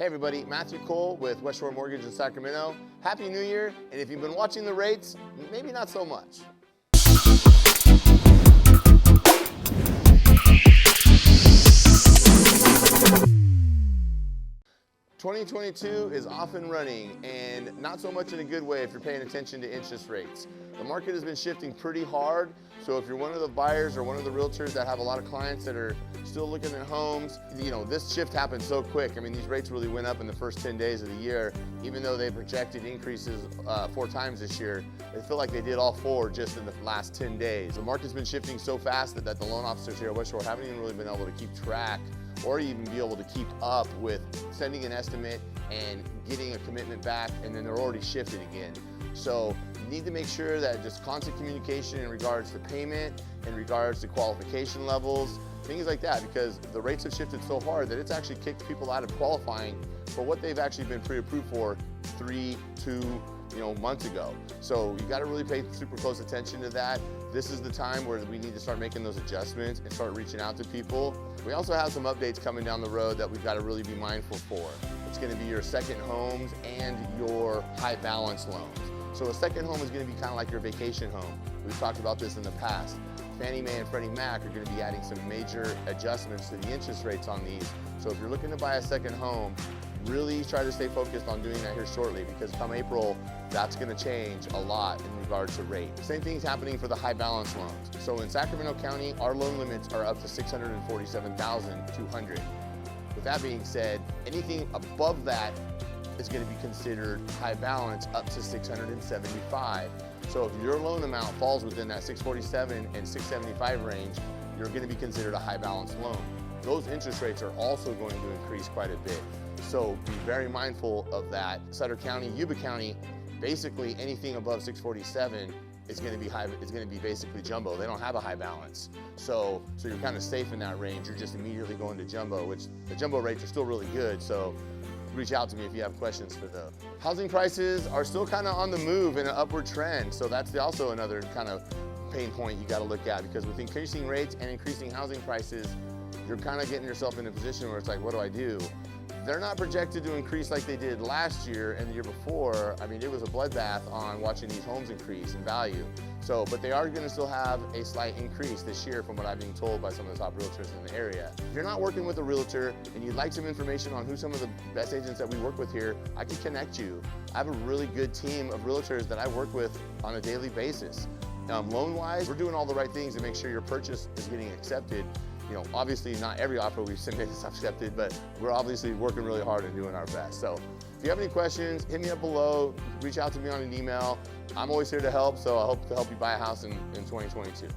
Hey everybody, Matthew Cole with West Shore Mortgage in Sacramento. Happy New Year, and if you've been watching the rates, maybe not so much. 2022 is off and running, and not so much in a good way if you're paying attention to interest rates. The market has been shifting pretty hard, so if you're one of the buyers or one of the realtors that have a lot of clients that are still looking at homes, this shift happened so quick. I mean, these rates really went up in the first 10 days of the year, even though they projected increases 4 times this year. They feel like they did all 4 just in the last 10 days. The market's been shifting so fast that the loan officers here at West Shore haven't even really been able to keep track or even be able to keep up with sending an estimate and getting a commitment back, and then they're already shifted again. So you need to make sure that just constant communication in regards to payment, in regards to qualification levels, things like that, because the rates have shifted so hard that it's actually kicked people out of qualifying for what they've actually been pre-approved for 2 months ago. So you got to really pay super close attention to that. This is the time where we need to start making those adjustments and start reaching out to people. We also have some updates coming down the road that we've got to really be mindful for. It's going to be your second homes and your high balance loans. So a second home is going to be kind of like your vacation home. We've talked about this in the past. Fannie Mae and Freddie Mac are going to be adding some major adjustments to the interest rates on these. So if you're looking to buy a second home, really try to stay focused on doing that here shortly, because come April, that's going to change a lot in regards to rate. Same thing's happening for the high balance loans. So in Sacramento County, our loan limits are up to $647,200. With that being said, anything above that is going to be considered high balance up to $675,000. So if your loan amount falls within that $647,000 and $675,000 range, you're going to be considered a high balance loan. Those interest rates are also going to increase quite a bit. So be very mindful of that. Sutter County, Yuba County, basically anything above $647,000 is going to be high. It's going to be basically jumbo. They don't have a high balance. So you're kind of safe in that range. You're just immediately going to jumbo, which the jumbo rates are still really good. So reach out to me if you have questions for those. Housing prices are still kind of on the move in an upward trend. So that's also another kind of pain point you got to look at, because with increasing rates and increasing housing prices, you're kind of getting yourself in a position where it's like, what do I do? They're not projected to increase like they did last year and the year before. I mean, it was a bloodbath on watching these homes increase in value. So, but they are going to still have a slight increase this year from what I'm being told by some of the top realtors in the area. If you're not working with a realtor and you'd like some information on who some of the best agents that we work with here, I can connect you. I have a really good team of realtors that I work with on a daily basis. Loan-wise, we're doing all the right things to make sure your purchase is getting accepted. Obviously not every offer we've submitted is accepted, but we're obviously working really hard and doing our best. So if you have any questions, hit me up below, reach out to me on an email. I'm always here to help, so I hope to help you buy a house in 2022.